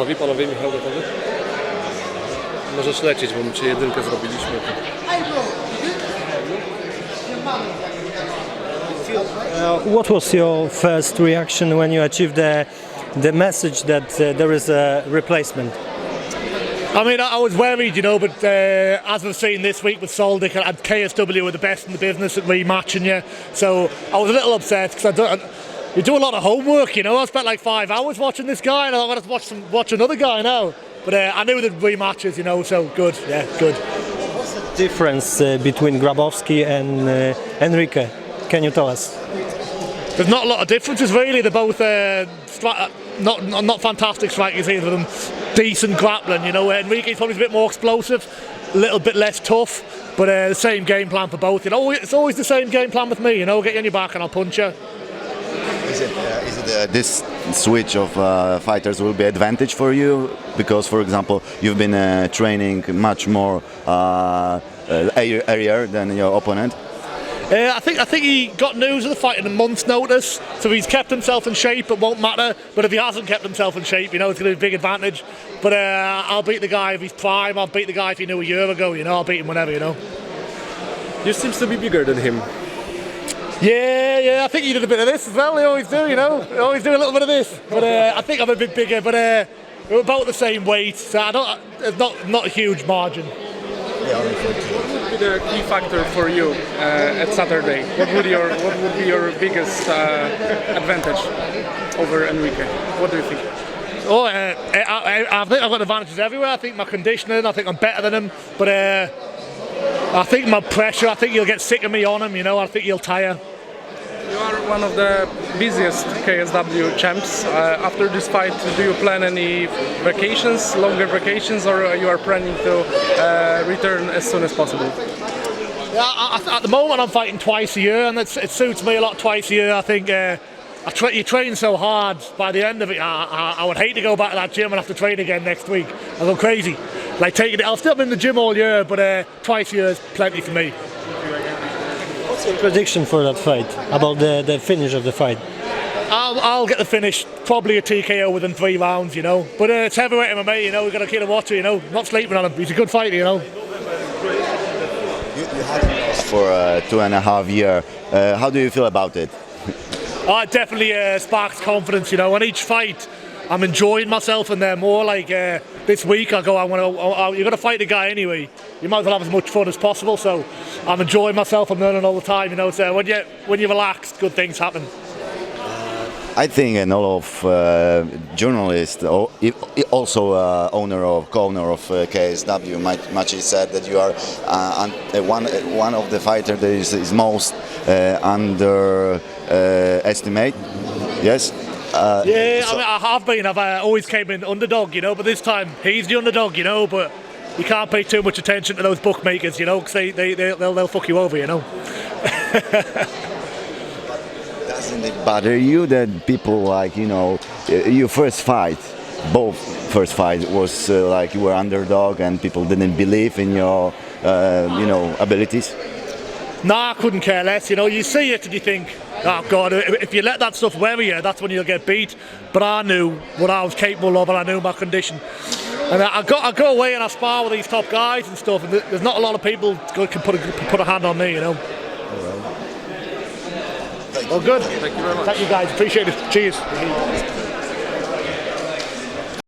Gotowi, panowie? Michał gotowy? Możesz lecieć, bo my cię jedynkę zrobiliśmy. What was your first reaction when you achieved the message that there is a replacement? I mean, I was worried, you know, but as we've seen this week with Soldic and KSW were the best in the business at rematching you. So I was a little upset because you do a lot of homework, you know. I spent like 5 hours watching this guy, and I'm going to watch another guy now. But I knew the rematches, you know, so good, yeah, good. What's the difference between Grabowski and Enrique? Can you tell us? There's not a lot of differences really. They're both not fantastic strikers either of them. Decent grappling, you know. Enrique's probably a bit more explosive, a little bit less tough, but the same game plan for both. You know, it's always the same game plan with me. You know, get you on your back and I'll punch you. Is it this switch of fighters will be advantage for you because, for example, you've been training much more earlier than your opponent? I think he got news of the fight in a month's notice, so if he's kept himself in shape, it won't matter. But if he hasn't kept himself in shape, you know, it's going to be a big advantage. But I'll beat the guy if he's prime. I'll beat the guy if he knew a year ago. You know, I'll beat him whenever. You know. You seems to be bigger than him. Yeah. I think he did a bit of this as well. They always do, you know. They always do a little bit of this. But I think I'm a bit bigger. But we're about the same weight, so it's not a huge margin. What would be the key factor for you at Saturday? What would be your biggest advantage over Enrique? What do you think? Oh, I think I've got advantages everywhere. I think my conditioning, I think I'm better than him. But I think my pressure, I think he'll get sick of me on him, you know. I think he'll tire. You are one of the busiest KSW champs. After this fight, do you plan any vacations, longer vacations, or you are planning to return as soon as possible? Yeah, at the moment I'm fighting twice a year, and it suits me a lot twice a year. I think you train so hard. By the end of it, I would hate to go back to that gym and have to train again next week. I'll go crazy. Like I'll still be in the gym all year, but twice a year is plenty for me. What's your prediction for that fight? About the finish of the fight? I'll get the finish, probably a TKO within 3 rounds, you know. But it's heavyweight MMA, you know. We've got to keep a watcher, you know. Not sleeping on him. He's a good fighter, you know. You had him for 2.5 years. How do you feel about it? It definitely sparks confidence, you know. On each fight, I'm enjoying myself, and they're more like this week. You're going to fight the guy anyway. You might as well have as much fun as possible. So I'm enjoying myself. I'm learning all the time, you know. So when you relax, good things happen. I think a lot of journalists, also co-owner of KSW, Maciej said that you are one of the fighters that is most underestimated. Yes. Yeah, I mean, I have been. I've always came in underdog, you know. But this time he's the underdog, you know. But you can't pay too much attention to those bookmakers, you know, because they'll fuck you over, you know. Doesn't it bother you that people like, you know, your first fight was like you were underdog and people didn't believe in your, abilities? Nah, I couldn't care less. You know, you see it and you think, oh God, if you let that stuff worry you, that's when you'll get beat. But I knew what I was capable of and I knew my condition. And I go away and I spar with these top guys and stuff. And there's not a lot of people who can put a hand on me, you know. Well, good. Thank you very much. Thank you guys. Appreciate it. Cheers.